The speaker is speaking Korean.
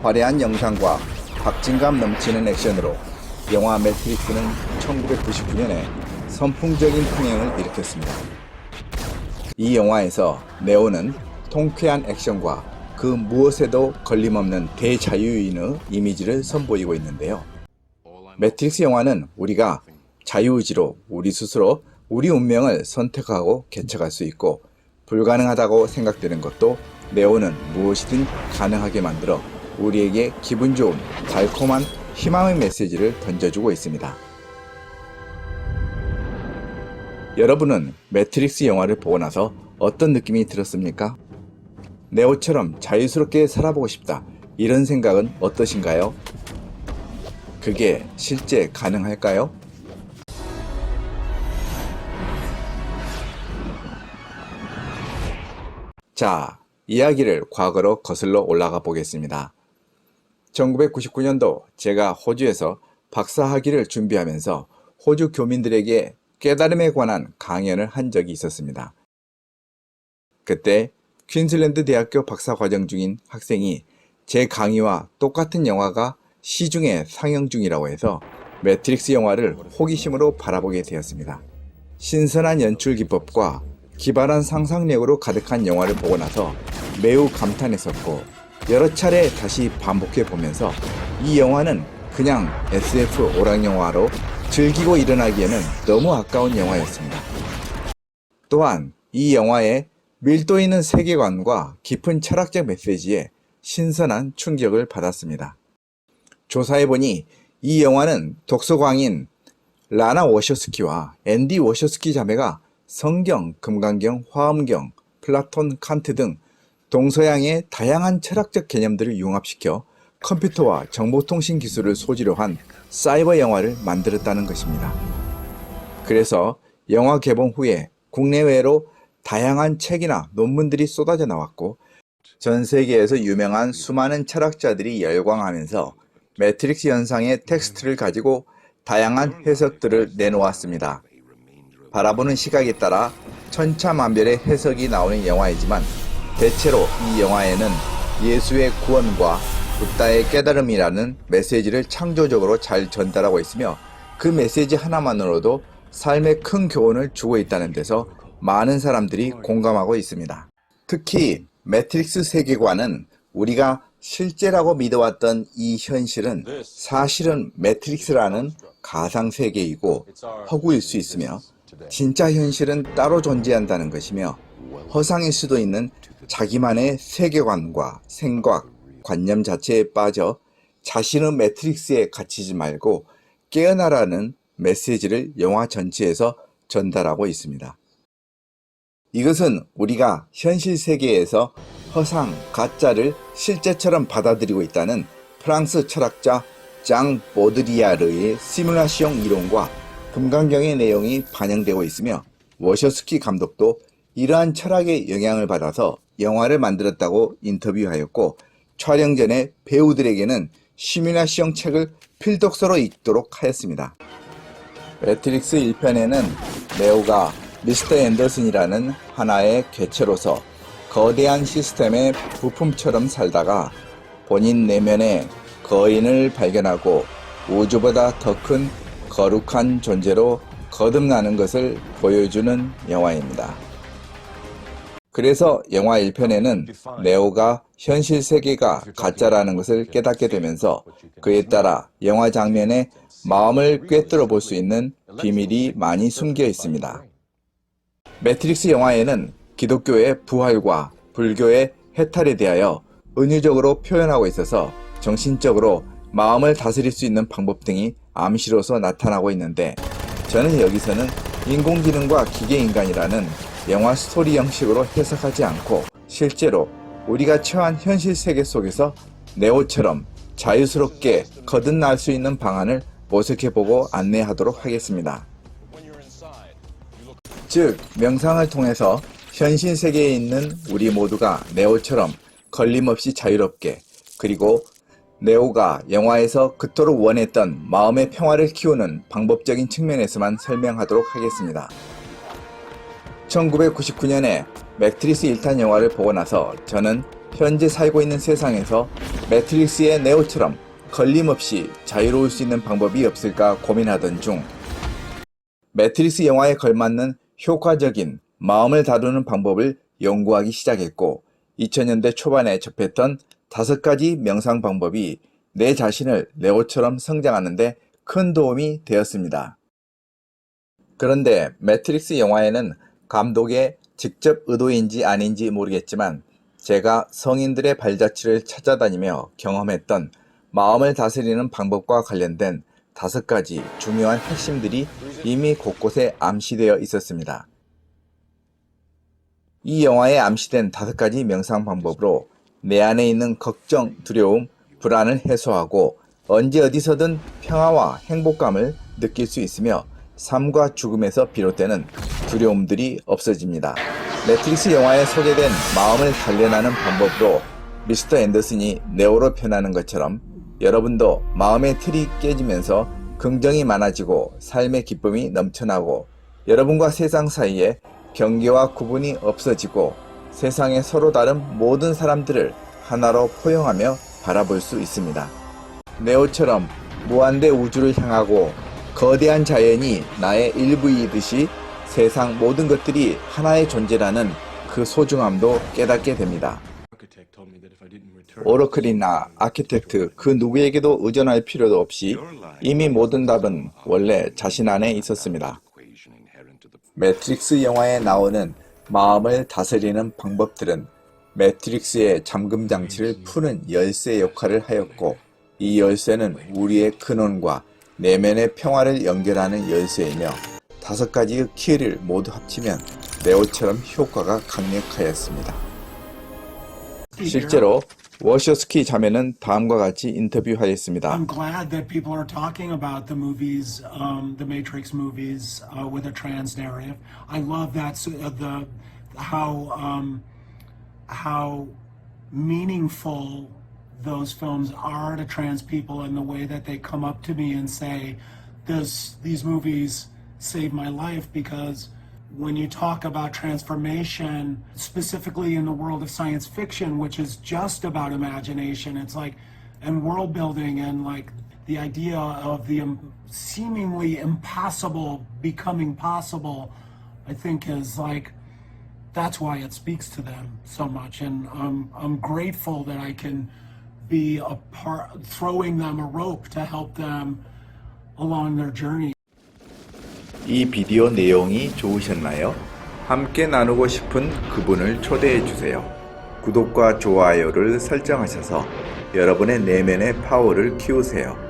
화려한 영상과 박진감 넘치는 액션으로 영화 매트릭스는 1999년에 선풍적인 흥행을 일으켰습니다. 이 영화에서 네오는 통쾌한 액션과 그 무엇에도 걸림없는 대자유인의 이미지를 선보이고 있는데요. 매트릭스 영화는 우리가 자유의지로 우리 스스로 우리 운명을 선택하고 개척할 수 있고, 불가능하다고 생각되는 것도 네오는 무엇이든 가능하게 만들어 우리에게 기분 좋은 달콤한 희망의 메시지를 던져주고 있습니다. 여러분은 매트릭스 영화를 보고 나서 어떤 느낌이 들었습니까? 네오처럼 자유스럽게 살아보고 싶다, 이런 생각은 어떠신가요? 그게 실제 가능할까요? 자, 이야기를 과거로 거슬러 올라가 보겠습니다. 1999년도 제가 호주에서 박사학위를 준비하면서 호주 교민들에게 깨달음에 관한 강연을 한 적이 있었습니다. 그때 퀸즐랜드 대학교 박사과정 중인 학생이 제 강의와 똑같은 영화가 시중에 상영 중이라고 해서 매트릭스 영화를 호기심으로 바라보게 되었습니다. 신선한 연출 기법과 기발한 상상력으로 가득한 영화를 보고 나서 매우 감탄했었고, 여러 차례 다시 반복해 보면서 이 영화는 그냥 SF 오락영화로 즐기고 일어나기에는 너무 아까운 영화였습니다. 또한 이 영화의 밀도 있는 세계관과 깊은 철학적 메시지에 신선한 충격을 받았습니다. 조사해보니 이 영화는 독서광인 라나 워셔스키와 앤디 워셔스키 자매가 성경, 금강경, 화엄경, 플라톤, 칸트 등 동서양의 다양한 철학적 개념들을 융합시켜 컴퓨터와 정보통신 기술을 소재로 한 사이버 영화를 만들었다는 것입니다. 그래서 영화 개봉 후에 국내외로 다양한 책이나 논문들이 쏟아져 나왔고, 전 세계에서 유명한 수많은 철학자들이 열광하면서 매트릭스 현상의 텍스트를 가지고 다양한 해석들을 내놓았습니다. 바라보는 시각에 따라 천차만별의 해석이 나오는 영화이지만, 대체로 이 영화에는 예수의 구원과 붓다의 깨달음이라는 메시지를 창조적으로 잘 전달하고 있으며, 그 메시지 하나만으로도 삶에 큰 교훈을 주고 있다는 데서 많은 사람들이 공감하고 있습니다. 특히 매트릭스 세계관은 우리가 실제라고 믿어왔던 이 현실은 사실은 매트릭스라는 가상세계이고 허구일 수 있으며, 진짜 현실은 따로 존재한다는 것이며, 허상일 수도 있는 자기만의 세계관과 생각, 관념 자체에 빠져 자신의 매트릭스에 갇히지 말고 깨어나라는 메시지를 영화 전체에서 전달하고 있습니다. 이것은 우리가 현실 세계에서 허상, 가짜를 실제처럼 받아들이고 있다는 프랑스 철학자 장 보드리아르의 시뮬라시옹 이론과 금강경의 내용이 반영되고 있으며, 워셔스키 감독도 이러한 철학의 영향을 받아서 영화를 만들었다고 인터뷰하였고, 촬영 전에 배우들에게는 시뮬라시옹 책을 필독서로 읽도록 하였습니다. 매트릭스 1편에는 네오가 미스터 앤더슨이라는 하나의 개체로서 거대한 시스템의 부품처럼 살다가 본인 내면의 거인을 발견하고 우주보다 더 큰 거룩한 존재로 거듭나는 것을 보여주는 영화입니다. 그래서 영화 1편에는 네오가 현실 세계가 가짜라는 것을 깨닫게 되면서 그에 따라 영화 장면에 마음을 꿰뚫어 볼 수 있는 비밀이 많이 숨겨 있습니다. 매트릭스 영화에는 기독교의 부활과 불교의 해탈에 대하여 은유적으로 표현하고 있어서 정신적으로 마음을 다스릴 수 있는 방법 등이 암시로서 나타나고 있는데, 저는 여기서는 인공지능과 기계인간이라는 영화 스토리 형식으로 해석하지 않고 실제로 우리가 처한 현실 세계 속에서 네오처럼 자유스럽게 거듭날 수 있는 방안을 모색해보고 안내하도록 하겠습니다. 즉, 명상을 통해서 현실 세계에 있는 우리 모두가 네오처럼 걸림없이 자유롭게, 그리고 네오가 영화에서 그토록 원했던 마음의 평화를 키우는 방법적인 측면에서만 설명하도록 하겠습니다. 1999년에 매트릭스 1탄 영화를 보고 나서 저는 현재 살고 있는 세상에서 매트릭스의 네오처럼 걸림없이 자유로울 수 있는 방법이 없을까 고민하던 중 매트릭스 영화에 걸맞는 효과적인 마음을 다루는 방법을 연구하기 시작했고 2000년대 초반에 접했던 5가지 명상 방법이 내 자신을 네오처럼 성장하는 데 큰 도움이 되었습니다. 그런데 매트릭스 영화에는 감독의 직접 의도인지 아닌지 모르겠지만 제가 성인들의 발자취를 찾아다니며 경험했던 마음을 다스리는 방법과 관련된 5가지 중요한 핵심들이 이미 곳곳에 암시되어 있었습니다. 이 영화에 암시된 5가지 명상 방법으로 내 안에 있는 걱정, 두려움, 불안을 해소하고 언제 어디서든 평화와 행복감을 느낄 수 있으며 삶과 죽음에서 비롯되는 두려움들이 없어집니다. 매트릭스 영화에 소개된 마음을 단련하는 방법으로 미스터 앤더슨이 네오로 변하는 것처럼 여러분도 마음의 틀이 깨지면서 긍정이 많아지고 삶의 기쁨이 넘쳐나고 여러분과 세상 사이에 경계와 구분이 없어지고 세상의 서로 다른 모든 사람들을 하나로 포용하며 바라볼 수 있습니다. 네오처럼 무한대 우주를 향하고 거대한 자연이 나의 일부이듯이 세상 모든 것들이 하나의 존재라는 그 소중함도 깨닫게 됩니다. 오러클이나 아키텍트 그 누구에게도 의존할 필요도 없이 이미 모든 답은 원래 자신 안에 있었습니다. 매트릭스 영화에 나오는 마음을 다스리는 방법들은 매트릭스의 잠금 장치를 푸는 열쇠 역할을 하였고 이 열쇠는 우리의 근원과 내면의 평화를 연결하는 열쇠이며 5가지의 키를 모두 합치면 네오처럼 효과가 강력하였습니다. 실제로 워셔스키 자매는 다음과 같이 인터뷰하였습니다. I'm glad that people are talking about the movies, the Matrix movies, with a trans narrative. I love that how meaningful those films are to trans people, and the way that they come up to me and say, these movies saved my life, because when you talk about transformation, specifically in the world of science fiction, which is just about imagination, it's like, and world building, and like the idea of the seemingly impossible becoming possible, I think is like, that's why it speaks to them so much. And I'm grateful that I can be a part, throwing them a rope to help them along their journey. 이 비디오 내용이 좋으셨나요? 함께 나누고 싶은 그분을 초대해 주세요. 구독과 좋아요를 설정하셔서 여러분의 내면의 파워를 키우세요.